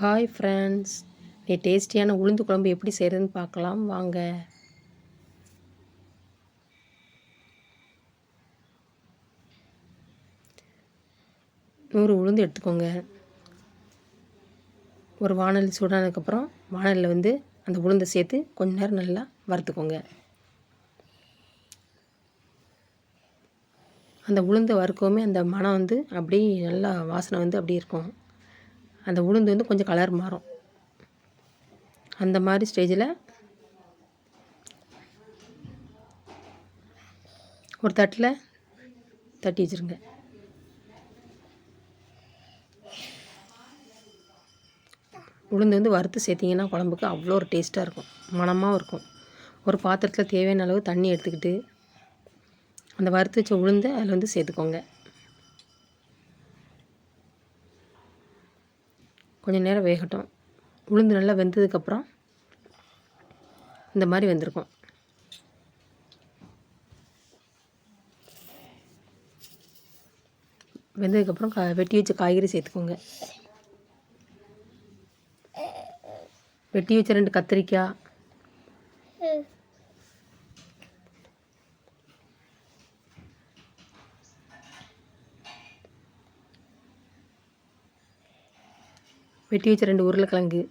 Hi friends, டேஸ்டியான உளுந்து குழம்பு எப்படி செய்கிறதுன்னு பார்க்கலாம் வாங்க. நூறு உளுந்து எடுத்துக்கோங்க. ஒரு வானல் சூடானதுக்கப்புறம் வானலில் அந்த உளுந்தை சேர்த்து கொஞ்ச நேரம் நல்லா வறுத்துக்கோங்க. அந்த உளுந்தை வறுக்கவுமே அந்த மணம் அப்படியே நல்லா வாசனை அப்படியே இருக்கும். அந்த உளுந்து கொஞ்சம் கலர் மாறும். அந்த மாதிரி ஸ்டேஜில் ஒரு தட்டில் தட்டி வச்சுருங்க. உளுந்து வறுத்து சேர்த்திங்கன்னா குழம்புக்கு அவ்வளோ ஒரு டேஸ்ட்டாக இருக்கும், மணமாகவும் இருக்கும். ஒரு பாத்திரத்தில் தேவையான அளவு தண்ணி எடுத்துக்கிட்டு அந்த வறுத்து வச்ச உளுந்தை அதில் சேர்த்துக்கோங்க. கொஞ்சம் நேரம் வேகட்டும். உளுந்து நல்லா வெந்ததுக்கப்புறம் இந்த மாதிரி வெந்திருக்கும். வெந்ததுக்கப்புறம் வெட்டி வச்ச காய்கறி சேர்த்துக்கோங்க. வெட்டி வச்ச 2 கத்திரிக்காய், வெட்டி வச்ச 2 உருளைக்கிழங்கு,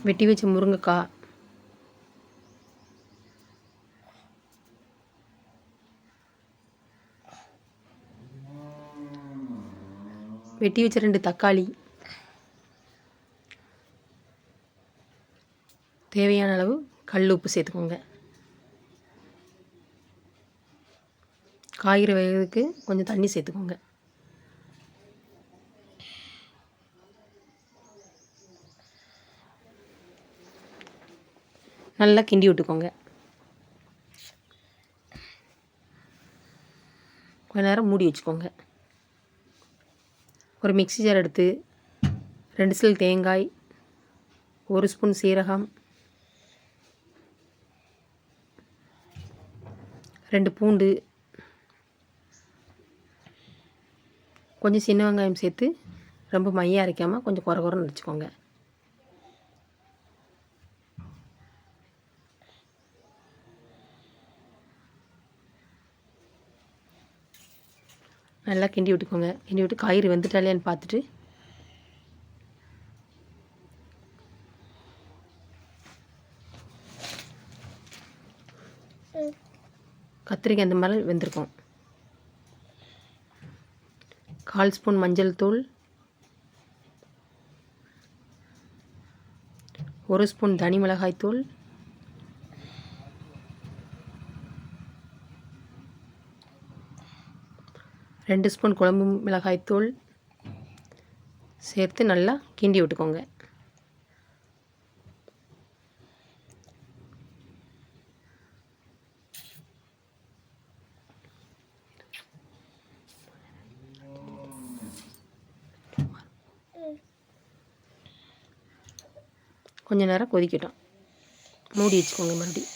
வெட்டி வச்ச முருங்கைக்காய், வெட்டி வச்ச 2 தக்காளி, தேவையான அளவு கல் உப்பு சேர்த்துக்கோங்க. காய்கறி வேகிறதுக்கு கொஞ்சம் தண்ணி சேர்த்துக்கோங்க. நல்லா கிண்டி விட்டுக்கோங்க. கொஞ்ச நேரம் மூடி வச்சுக்கோங்க. ஒரு மிக்ஸி ஜார் எடுத்து 2 சில் தேங்காய், 1 ஸ்பூன் சீரகம், 2 பூண்டு, கொஞ்சம் சின்ன வெங்காயம் சேர்த்து ரொம்ப மையாக அரைக்காமல் கொஞ்சம் குறன்னு வச்சுக்கோங்க. நல்லா கிண்டி விட்டுக்கோங்க. கிண்டி விட்டு காய்கறி வெந்துட்டாலேன்னு பார்த்துட்டு கத்திரிக்காய் அந்த மாதிரி வெந்திருக்கும். 1/4 ஸ்பூன் மஞ்சள் தூள், 1 ஸ்பூன் தனி மிளகாய் தூள், 2 ஸ்பூன் குழம்பு மிளகாய்த்தூள் சேர்த்து நல்லா கிண்டி விட்டுக்கோங்க. கொஞ்ச நேரம் கொதிக்கட்டும். மூடி வச்சுக்கோங்க. மறுபடியும்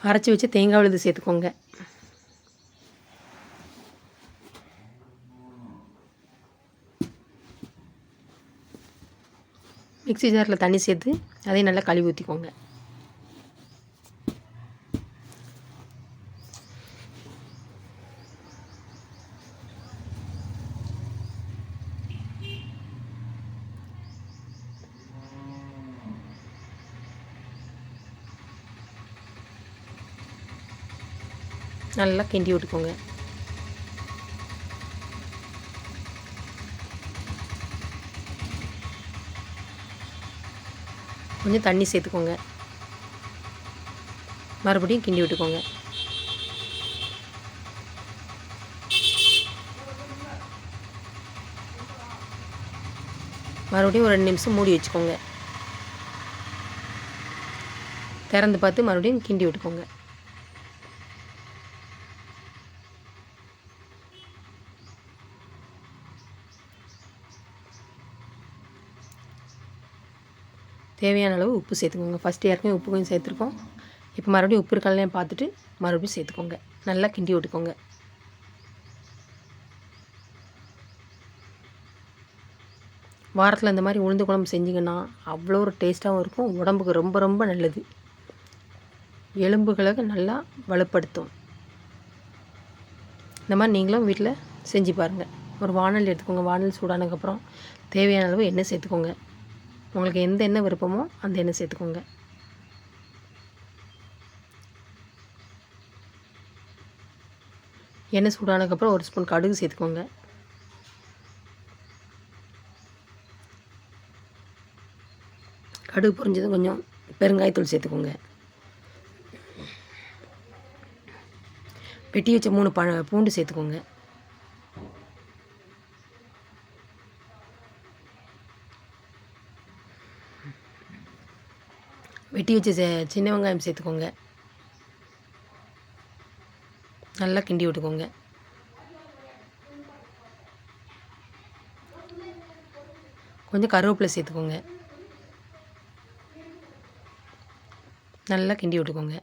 அரைச்சி வச்சு தேங்காய் விழுது சேர்த்துக்கோங்க. மிக்ஸி ஜாரில் தண்ணி சேர்த்து அதையும் நல்லா கழுவி ஊற்றிக்கோங்க. நல்லா கிண்டி விட்டுக்கோங்க. கொஞ்சம் தண்ணி சேர்த்துக்கோங்க. மறுபடியும் கிண்டி விட்டுக்கோங்க. மறுபடியும் ஒரு 2 நிமிஷம் மூடி வச்சுக்கோங்க. திறந்து பார்த்து மறுபடியும் கிண்டி விட்டுக்கோங்க. தேவையான அளவு உப்பு சேர்த்துக்கோங்க. ஃபஸ்ட்டு ஏற்கனவே உப்பு கொஞ்சம் சேர்த்துருக்கோம். இப்போ மறுபடியும் உப்பு இருக்கலாம் பார்த்துட்டு மறுபடியும் சேர்த்துக்கோங்க. நல்லா கிண்டி விட்டுக்கோங்க. வாரத்தில் இந்த மாதிரி உளுந்து குழம்பு செஞ்சிங்கன்னா அவ்வளோ ஒரு டேஸ்ட்டாகவும் இருக்கும். உடம்புக்கு ரொம்ப ரொம்ப நல்லது. எலும்புகளை நல்லா வலுப்படுத்தும். இந்த மாதிரி நீங்களும் வீட்டில் செஞ்சு பாருங்கள். ஒரு வானல் எடுத்துக்கோங்க. வானல் சூடானதுக்கப்புறம் தேவையான அளவு எண்ணெய் சேர்த்துக்கோங்க. உங்களுக்கு எந்த எண்ணெய் விருப்பமோ அந்த எண்ணெய் சேர்த்துக்கோங்க. எண்ணெய் சூடானதுக்கப்புறம் ஒரு ஸ்பூன் கடுகு சேர்த்துக்கோங்க. கடுகு பொரிஞ்சதும் கொஞ்சம் பெருங்காயத்தூள் சேர்த்துக்கோங்க. வெட்டி வச்ச 3 பூண்டு சேர்த்துக்கோங்க. வெட்டி வச்ச சின்ன வெங்காயம் சேர்த்துக்கோங்க. நல்லா கிண்டி விட்டுக்கோங்க. கொஞ்சம் கருவேப்பிலை சேர்த்துக்கோங்க. நல்லா கிண்டி விட்டுக்கோங்க.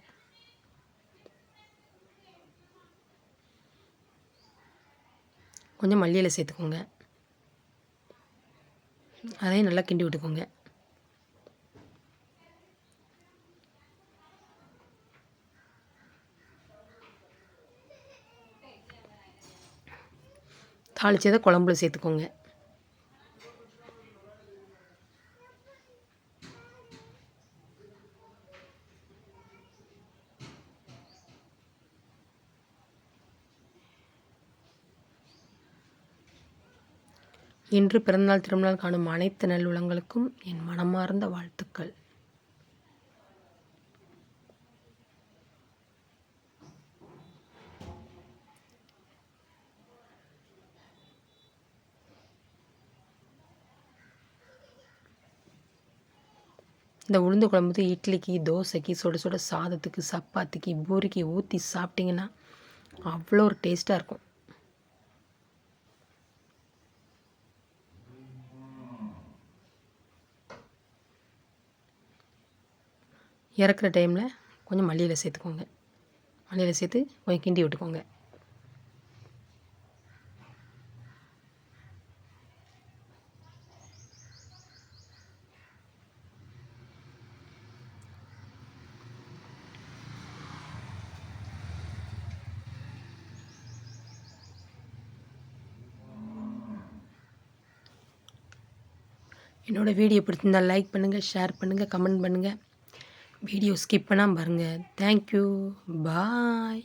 கொஞ்சம் மல்லி இலை சேர்த்துக்கோங்க. அதையும் நல்லா கிண்டி விட்டுக்கோங்க. தாளிச்சதை குழம்புல சேர்த்துக்கோங்க. இன்று பிறந்தநாள் திருமணநாள் காணும் அனைத்து நல்லுள்ளங்களுக்கும் என் மனமார்ந்த வாழ்த்துக்கள். இந்த உளுந்து குழம்பு இட்லிக்கு, தோசைக்கு, சுட சுட சாதத்துக்கு, சப்பாத்திக்கு, பூரிக்கு ஊற்றி சாப்பிட்டிங்கன்னா அவ்வளோ ஒரு டேஸ்ட்டாக இருக்கும். இறக்குற டைமில் கொஞ்சம் மல்லி இலை சேர்த்துக்கோங்க. மல்லி இலை சேர்த்து கொஞ்சம் கிண்டி விட்டுக்கோங்க. என்னோடய வீடியோ பிடிச்சிருந்தால் லைக் பண்ணுங்கள், ஷேர் பண்ணுங்கள், கமெண்ட் பண்ணுங்கள். வீடியோ ஸ்கிப் பண்ணாமல் பாருங்கள். தேங்க்யூ. பாய்.